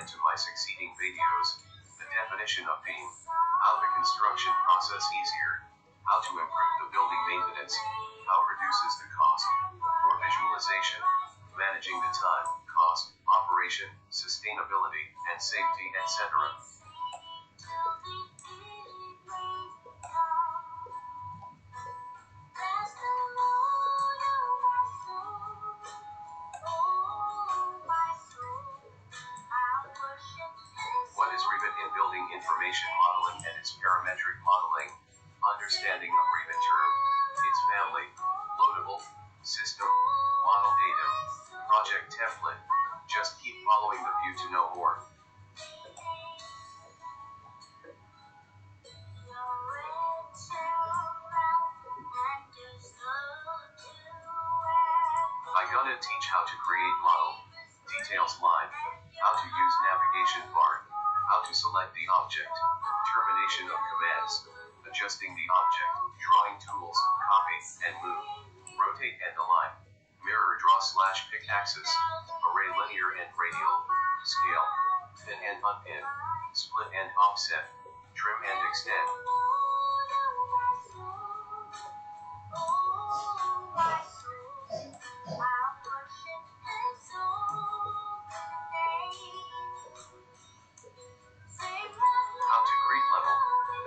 into my succeeding videos. The definition of beam. How the construction process easier. How to improve the building maintenance. How reduces the cost. For visualization. Managing the time, cost, operation, sustainability, and safety, etc. What is Revit in building information modeling and its parametric modeling? Understanding of Revit term, its family, loadable, system, model datum, project template. Just keep following the view to know more. I'm gonna teach how to create model, details line, how to use navigation bar, how to select the object, termination of commands, adjusting the object, drawing tools, copy, and move, rotate and align, mirror draw / pick axis, array linear and radial, scale, pin and unpin, split and offset, trim and extend. How to create level,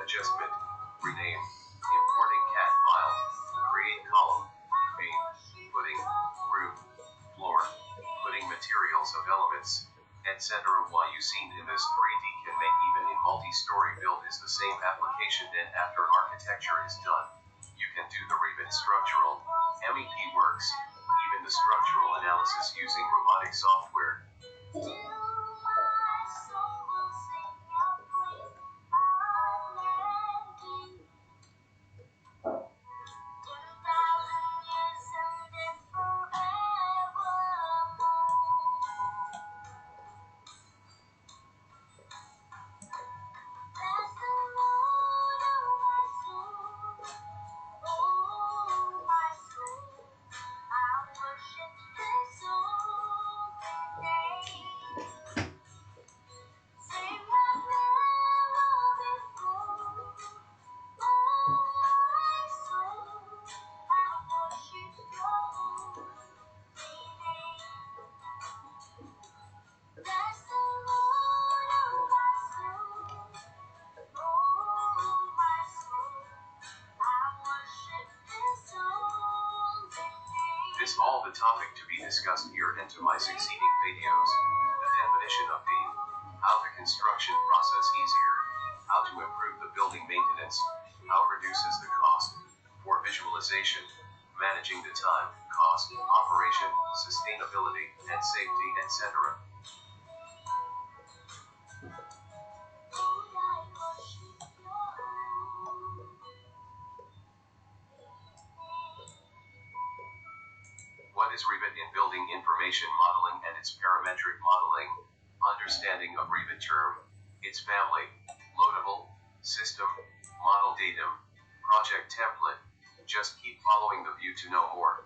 adjustment, rename, importing CAD file, create column, beam, footing, roof, floor, putting materials of elements, etc. What you seen in this 3D can make even in multi-story build is the same application then after architecture is done. You can do the Revit structural, MEP works, even the structural analysis using robotic software. This all the topic to be discussed here into my succeeding videos. The definition of beam. How the construction process easier. How to improve the building maintenance. How reduces the cost. For visualization. Managing the time, cost, operation, sustainability, and safety, etc. What is Revit in building information modeling and its parametric modeling? Understanding of Revit term, its family, loadable, system, model datum, project template. Just keep following the view to know more.